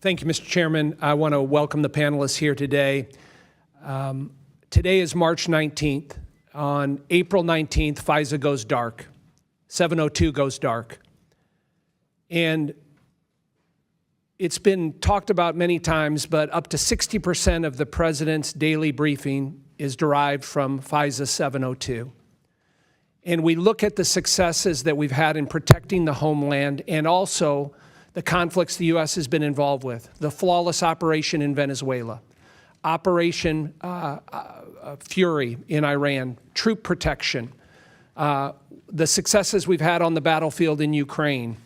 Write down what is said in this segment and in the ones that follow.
Thank you, Mr. Chairman. I want to welcome the panelists here today. Today is March 19th. On April 19th, FISA goes dark. 702 goes dark. And it's been talked about many times, but up to 60% of the president's daily briefing is derived from FISA 702. And we look at the successes that we've had in protecting the homeland and also the conflicts the U.S. has been involved with, the flawless operation in Venezuela, Operation Fury in Iran, troop protection, the successes we've had on the battlefield in Ukraine,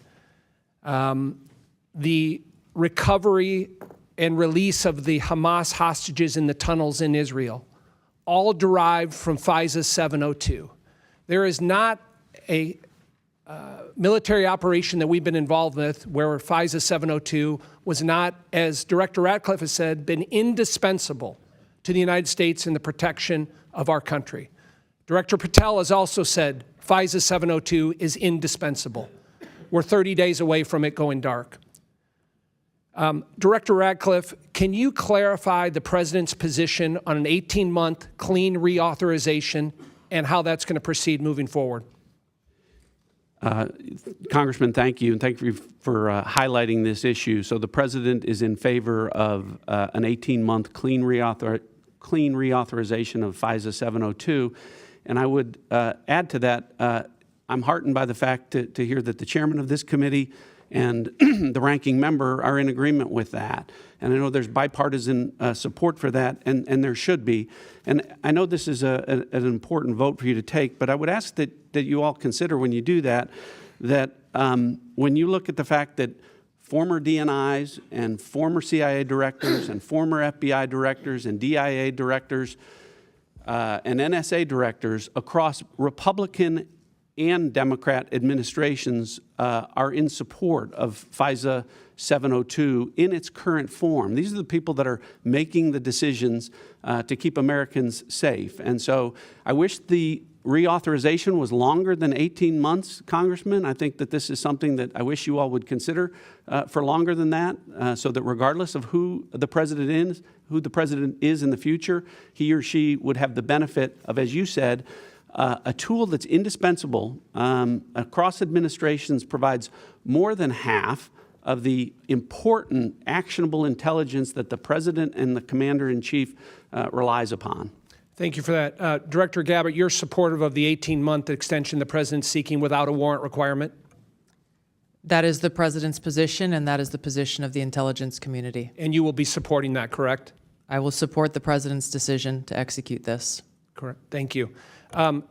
the recovery and release of the Hamas hostages in the tunnels in Israel, all derived from FISA 702. There is not a military operation that we've been involved with where FISA 702 was not, as Director Ratcliffe has said, been indispensable to the United States in the protection of our country. Director Patel has also said FISA 702 is indispensable. We're 30 days away from it going dark. Director Ratcliffe, can you clarify the President's position on an 18-month clean reauthorization and how that's going to proceed moving forward? Congressman, thank you, and thank you for highlighting this issue. So the President is in favor of an 18-month clean reauthorization of FISA 702, and I would add to that, I'm heartened by the fact to hear that the chairman of this committee and the ranking member are in agreement with that. And I know there's bipartisan support for that, and there should be. And I know this is an important vote for you to take, but I would ask that you all consider when you do that, when you look at the fact that former DNIs and former CIA directors and former FBI directors and DIA directors and NSA directors across Republican and Democrat administrations are in support of FISA 702 in its current form. These are the people that are making the decisions to keep Americans safe. And so I wish the reauthorization was longer than 18 months, Congressman. I think that this is something that I wish you all would consider for longer than that, so that regardless of who the president is in the future, he or she would have the benefit of, as you said, a tool that's indispensable across administrations, provides more than half of the important actionable intelligence that the President and the Commander-in-Chief relies upon. Thank you for that. Director Gabbard, you're supportive of the 18-month extension the President's seeking without a warrant requirement? That is the President's position, and that is the position of the intelligence community. And you will be supporting that, correct? I will support the President's decision to execute this. Correct. Thank you.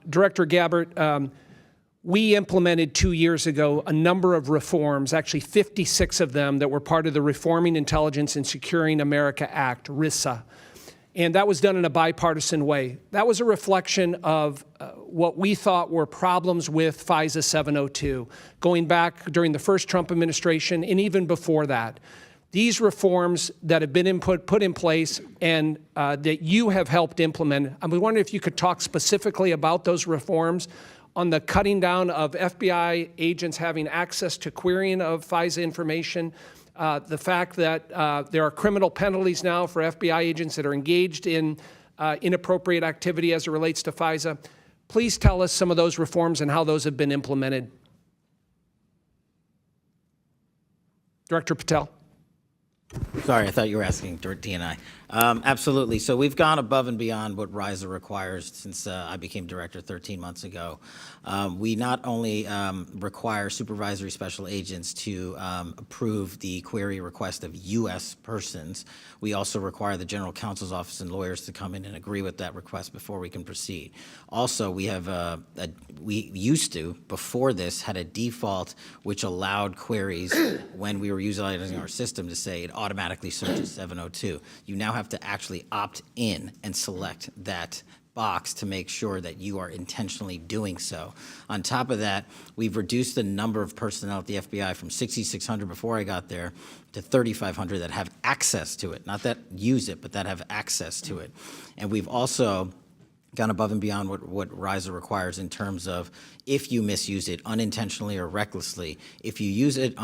Director Gabbard, we implemented 2 years ago a number of reforms, actually 56 of them, that were part of the Reforming Intelligence and Securing America Act, RISA. And that was done in a bipartisan way. That was a reflection of what we thought were problems with FISA 702, going back during the first Trump administration and even before that. These reforms that have been put in place and that you have helped implement, I was wondering if you could talk specifically about those reforms on the cutting down of FBI agents having access to querying of FISA information, the fact that there are criminal penalties now for FBI agents that are engaged in inappropriate activity as it relates to FISA. Please tell us some of those reforms and how those have been implemented. Director Patel. Sorry, I thought you were asking DNI. Absolutely. So we've gone above and beyond what RISA requires since I became director 13 months ago. We not only require supervisory special agents to approve the query request of U.S. persons, we also require the General Counsel's Office and lawyers to come in and agree with that request before we can proceed. Also, we have we used to, before this, had a default which allowed queries when we were utilizing our system to say it automatically searches 702. You now have to actually opt in and select that box to make sure that you are intentionally doing so. On top of that, we've reduced the number of personnel at the FBI from 6,600 before I got there to 3,500 that have access to it, not that use it, but that have access to it. And we've also gone above and beyond what RISA requires in terms of if you misuse it unintentionally or recklessly. If you use it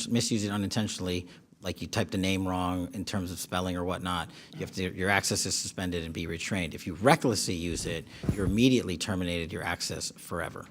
misuse it unintentionally, like you typed a name wrong in terms of spelling or whatnot, your access is suspended and be retrained. If you recklessly use it, you're immediately terminated your access forever.